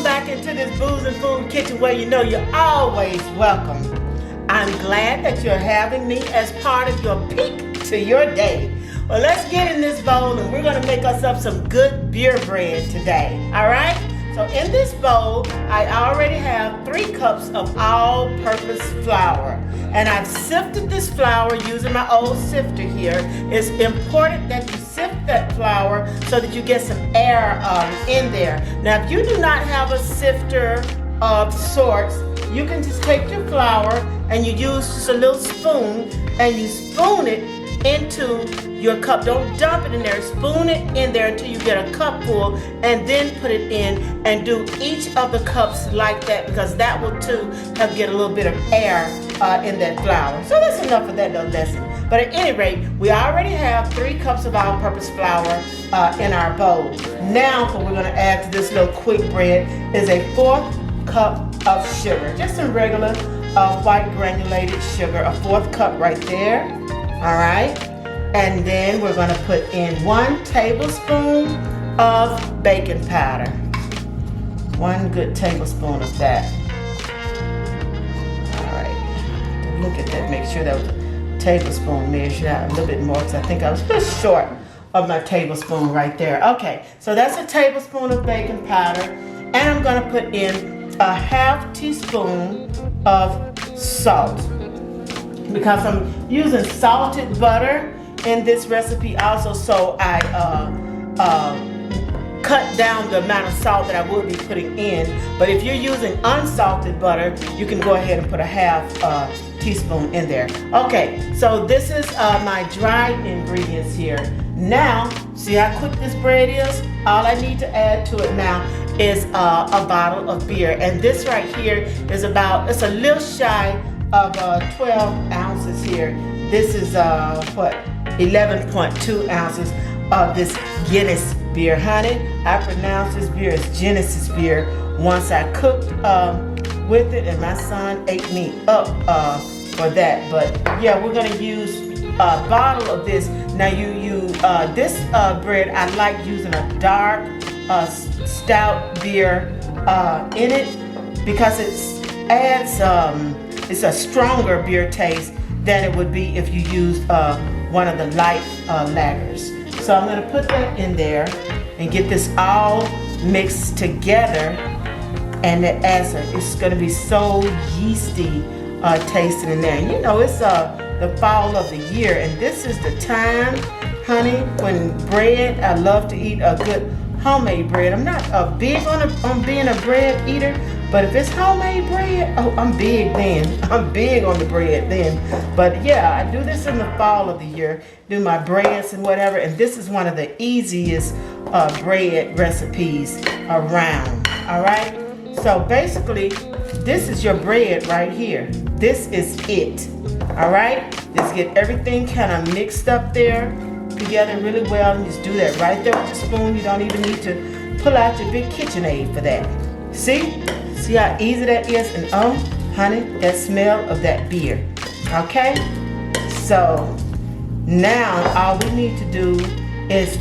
Welcome back into this Boozin Food Kitchen where you know you're always welcome. I'm glad that you're having me as part of your peek to your day. Well, let's get in this bowl and we're going to make us up some good beer bread today, all right? So in this bowl, I already have 3 cups of all-purpose flour. And I've sifted this flour using my old sifter here. It's important that you sift that flour so that you get some air in there. Now, if you do not have a sifter of sorts, you can just take your flour and you use just a little spoon and you spoon it into your cup. Don't dump it in there. Spoon it in there until you get a cup full and then put it in and do each of the cups like that because that will too help get a little bit of air in that flour. So that's enough of that little lesson. But at any rate, we already have 3 cups of all-purpose flour in our bowl. Now what we're going to add to this little quick bread is a 1/4 cup of sugar. Just some regular white granulated sugar. A 1/4 cup right there. All right. And then we're going to put in 1 tablespoon of baking powder. 1 good tablespoon of that. All right. Look at that. Make sure that was a tablespoon measured out a little bit more because I think I was just short of my tablespoon right there. Okay. So that's a tablespoon of baking powder. And I'm going to put in a 1/2 teaspoon of salt. Because I'm using salted butter in this recipe also, so I cut down the amount of salt that I will be putting in. But if you're using unsalted butter, you can go ahead and put a 1/2 teaspoon in there. Okay, so this is my dried ingredients here. Now, see how quick this bread is? All I need to add to it now is a bottle of beer. And this right here is it's a little shy of 12 ounces here. This is 11.2 ounces of this Guinness beer. Honey, I pronounce this beer as Genesis beer once I cooked with it, and my son ate me up for that. But yeah, we're gonna use a bottle of this. Now this bread, I like using a dark stout beer in it because it adds it's a stronger beer taste than it would be if you used one of the light lagers. So I'm going to put that in there and get this all mixed together, and it's going to be so yeasty tasting in there. And you know, it's the fall of the year, and this is the time, honey, when bread, I love to eat a good homemade bread. I'm not big on being a bread eater, but if it's homemade bread, oh, I'm big then. I'm big on the bread then. But yeah, I do this in the fall of the year, do my breads and whatever, and this is one of the easiest bread recipes around, all right? So basically, this is your bread right here. This is it, all right? Just get everything kind of mixed up there together really well, and just do that right there with your spoon. You don't even need to pull out your big KitchenAid for that. See how easy that is? And oh, honey, that smell of that beer. Okay, so now all we need to do is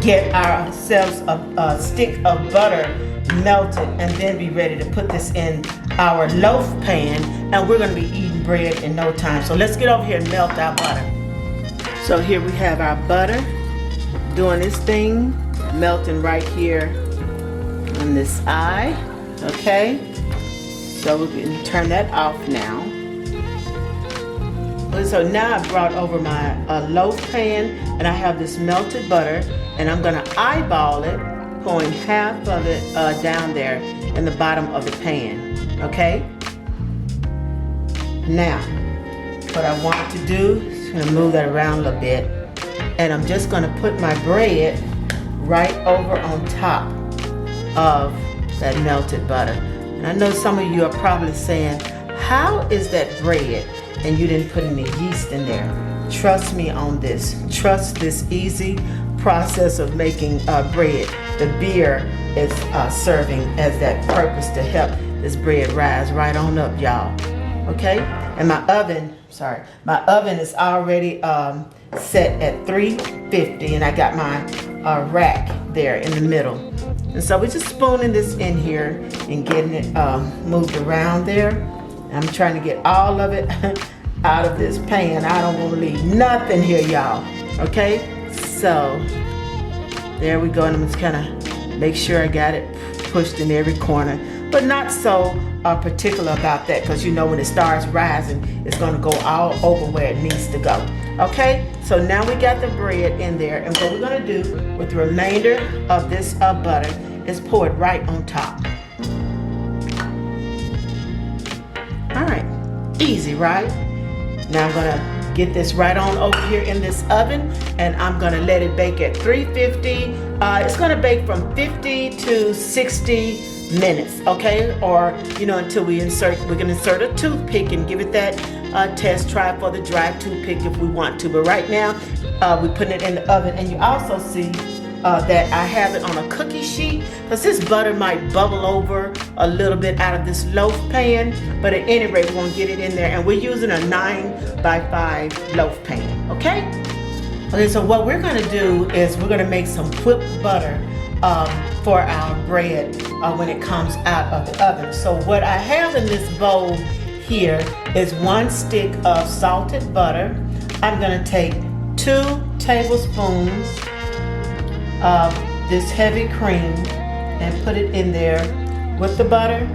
get ourselves a stick of butter melted, and then be ready to put this in our loaf pan, and we're going to be eating bread in no time. So let's get over here and melt our butter. So here we have our butter doing this thing, melting right here on this eye, okay? So we can turn that off now. So now I brought over my loaf pan, and I have this melted butter, and I'm gonna eyeball it, pouring half of it down there in the bottom of the pan, okay? Now, what I want to do, I'm gonna move that around a little bit, and I'm just gonna put my bread right over on top of that melted butter. And I know some of you are probably saying, how is that bread and you didn't put any yeast in there? Trust me on this. Trust this easy process of making bread. The beer is serving as that purpose to help this bread rise right on up, y'all. Okay? And my oven is already set at 350, and I got my rack there in the middle. And so we're just spooning this in here and getting it moved around there. I'm trying to get all of it out of this pan. I don't want to leave nothing here, y'all. Okay, so there we go. And I'm just kind of make sure I got it pushed in every corner, but not so particular about that, because you know when it starts rising, it's going to go all over where it needs to go. Okay, so now we got the bread in there, and what we're going to do with the remainder of this butter is pour it right on top. All right, easy, right? Now I'm going to get this right on over here in this oven, and I'm going to let it bake at 350. It's going to bake from 50 to 60 minutes, okay? Or, you know, until we're going to insert a toothpick and give it that test. Try for the dry toothpick if we want to, but right now we're putting it in the oven. And you also see that I have it on a cookie sheet, because this butter might bubble over a little bit out of this loaf pan, but at any rate, we're going to get it in there, and we're using a 9x5 loaf pan, okay? Okay, so what we're going to do is we're going to make some whipped butter for our bread when it comes out of the oven. So what I have in this bowl here is 1 stick of salted butter. I'm going to take 2 tablespoons of this heavy cream and put it in there with the butter.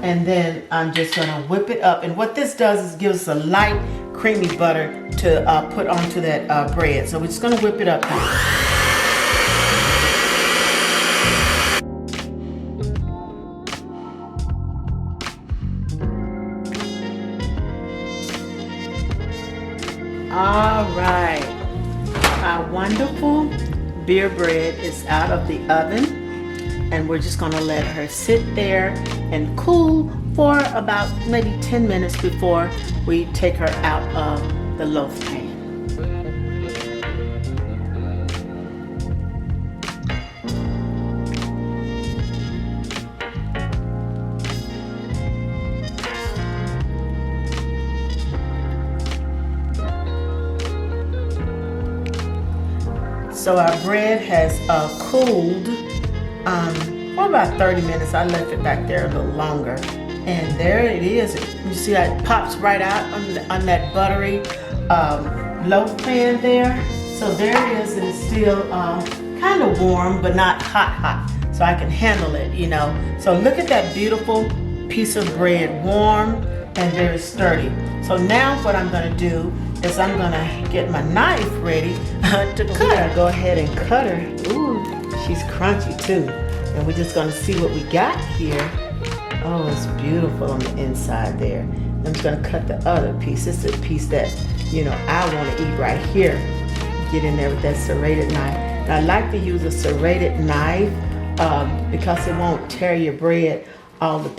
And then I'm just going to whip it up. And what this does is give us a light, creamy butter to put onto that bread. So we're just going to whip it up now. All right, our wonderful beer bread is out of the oven, and we're just gonna let her sit there and cool for about maybe 10 minutes before we take her out of the loaf pan. So our bread has cooled for about 30 minutes. I left it back there a little longer. And there it is. You see how it pops right out on that buttery loaf pan there. So there it is, and it's still kind of warm, but not hot. So I can handle it, you know. So look at that beautiful piece of bread, warm and very sturdy. So now what I'm gonna do is I'm gonna get my knife ready to cut her. Go ahead and cut her. Ooh, she's crunchy too. And we're just gonna see what we got here. Oh, it's beautiful on the inside there. I'm just gonna cut the other piece. This is a piece that, you know, I wanna eat right here. Get in there with that serrated knife. And I like to use a serrated knife because it won't tear your bread. All the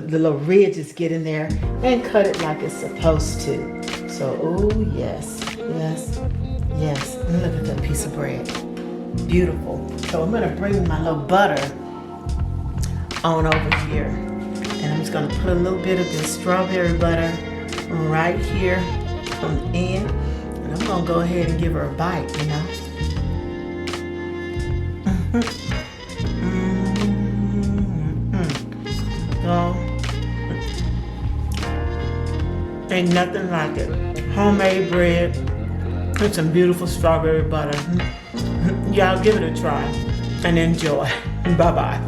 little ridges get in there, and cut it like it's supposed to. So, oh yes. And look at that piece of bread. Beautiful. So I'm gonna bring my little butter on over here. And I'm just gonna put a little bit of this strawberry butter right here on the end. And I'm gonna go ahead and give her a bite, you know. So, ain't nothing like it. Homemade bread with some beautiful strawberry butter. Y'all give it a try and enjoy. Bye-bye.